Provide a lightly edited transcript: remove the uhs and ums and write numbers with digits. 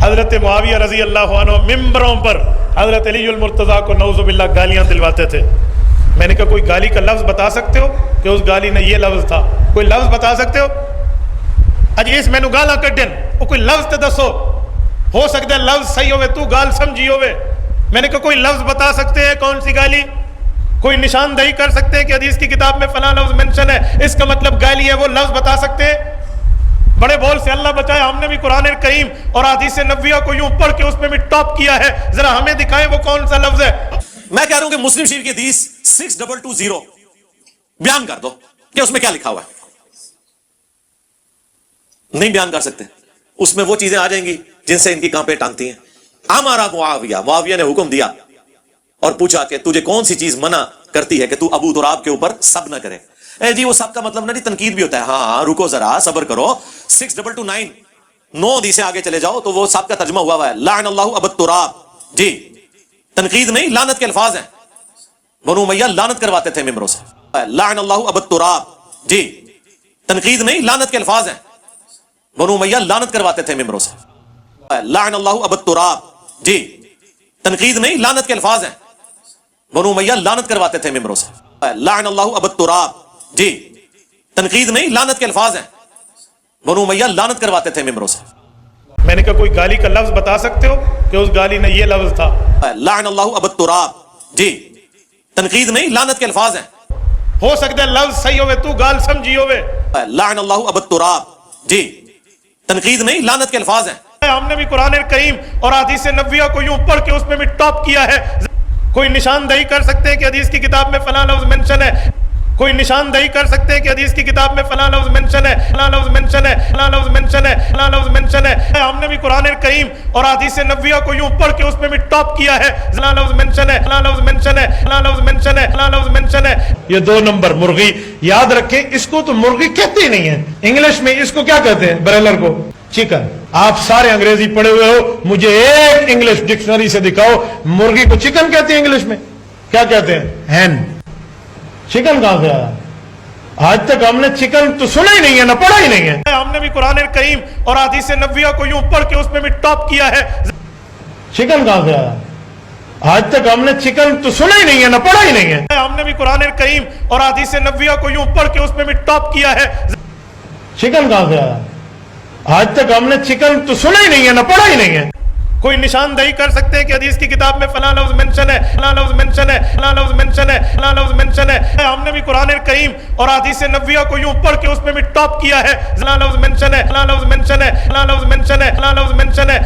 حضرت معاویہ رضی اللہ عنہ ممبروں پر حضرت علی المرتضیٰ کو نعوذ باللہ گالیاں دلواتے تھے. میں نے کہا کوئی گالی کا لفظ بتا سکتے ہو کہ اس گالی میں یہ لفظ تھا؟ کوئی لفظ بتا سکتے ہو؟ اج اس مینو گالاں کڈن وہ کوئی لفظ تے دسو. ہو سکتا ہے لفظ صحیح ہوئے تو گال سمجھی ہوئے. میں نے کہا کوئی لفظ بتا سکتے ہیں کون سی گالی؟ کوئی نشاندہی کر سکتے ہیں کہ حدیث کی کتاب میں فلاں لفظ منشن ہے اس کا مطلب گالی ہے؟ وہ لفظ بتا سکتے ہیں؟ بڑے بول سے اللہ بچائے. ہم نے بھی قرآن کریم اور حدیث نبویہ کو یوں پڑھ کے اس میں بھی ٹاپ کیا ہے. ذرا ہمیں دکھائیں وہ کون سا لفظ ہے. میں کہہ رہا ہوں کہ مسلم شریف کی حدیث 6220 بیان کر دو کہ اس میں کیا لکھا ہوا ہے. نہیں بیان کر سکتے. اس میں وہ چیزیں آ جائیں گی جن سے ان کی کانپیں ٹانگتی ہیں. ہمارا معاویہ نے حکم دیا اور پوچھا کہ تجھے کون سی چیز منع کرتی ہے کہ تو ابو تراب کے اوپر سب نہ کرے. جی وہ سب کا مطلب نہ جی تنقید بھی ہوتا ہے. ہاں رکو ذرا صبر کرو. 6229 9 حدیثیں آگے چلے جاؤ تو وہ سب کا ترجمہ ہوا ہے لعن اللہ ابو تراب. جی تنقید نہیں، لعنت کے الفاظ ہیں. بنو امیہ لعنت کرواتے تھے ممبروں سے. لعن اللہ ابو تراب. جی تنقید نہیں، لعنت کے الفاظ ہیں. بنو امیہ لعنت کرواتے تھے ممبروں سے. لعن اللہ ابو تراب. جی تنقید نہیں، لعنت کے الفاظ ہیں. بنو امیہ لعنت کرواتے تھے ممبروں سے. لعن اللہ ابو تراب. جی تنقید نہیں، لعنت کے الفاظ ہیں. بنو امیہ لعنت کرواتے تھے ممبروں سے. میں نے کہا کوئی گالی کا لفظ بتا سکتے ہو کہ اس گالی میں یہ لفظ تھا؟ لعن اللہ ابو تراب. جی تنقید نہیں، لعنت کے الفاظ ہیں. ہو سکتا ہے لفظ صحیح ہوئے تو گال سمجھی ہوئے. لعن اللہ ابو تراب. جی تنقید نہیں، لعنت کے الفاظ ہیں. ہم نے بھی قرآن کریم اور حدیث نبویہ کو یوں پڑھ کے اس میں بھی ٹاپ کیا ہے. کوئی نشاندہی کر سکتے ہیں کہ حدیث کی کتاب میں فلاں لفظ منشن ہے. کوئی نشاندہی کر سکتے ہیں کہ حدیث کی کتاب میں فلاں لفظ منشن ہے، فلاں لفظ منشن ہے، فلاں لفظ منشن ہے، فلاں لفظ منشن ہے. ہم نے بھی قرآن کریم اور حدیث نبویہ کو یوں پڑھ کے اس میں بھی ٹاپ کیا ہے. فلاں لفظ منشن ہے، فلاں لفظ منشن ہے، فلاں لفظ منشن ہے، فلاں لفظ منشن ہے. یہ 2 نمبر مرغی یاد رکھیں. اس کو تو مرغی کہتے ہی نہیں ہے انگلش میں. اس کو کیا کہتے ہیں؟ برائلر کو چکن. آپ سارے انگریزی پڑھے ہوئے ہو، مجھے ایک انگلش ڈکشنری سے دکھاؤ مرغی کو چکن کہتے ہیں انگلش میں. کیا کہتے ہیں؟ ہین. چکن کہاں سے آیا؟ آج تک ہم نے چکن تو سنا ہی نہیں ہے، نہ پڑھا ہی نہیں ہے. ہم نے بھی قرآن کریم اور حدیث نبویہ کو یوں پڑھ کے اس میں بھی ٹاپ کیا ہے. چکن کہاں سے آیا؟ آج تک ہم نے چکن تو سنا ہی نہیں ہے، نہ پڑھا ہی نہیں ہے. ہم نے بھی قرآن کریم اور حدیث نبویہ کو یوں پڑھ کے اس میں بھی ٹاپ کیا ہے. چکن کہاں سے آیا؟ آج تک ہم نے چکن تو سنا ہی نہیں ہے، نہ پڑھا ہی نہیں ہے. کوئی نشاندہی کر سکتے ہیں کہ حدیث کی کتاب میں فلاں لفظ منشن ہے، فلاں لفظ منشن ہے، فلاں لفظ منشن ہے، فلاں لفظ منشن ہے. ہم نے بھی قرآن کریم اور حدیث نبویہ کو یوں پڑھ کے اس میں بھی ٹاپ کیا ہے. فلاں لفظ منشن ہے، فلاں لفظ منشن ہے، فلاں لفظ منشن ہے، فلاں لفظ منشن ہے.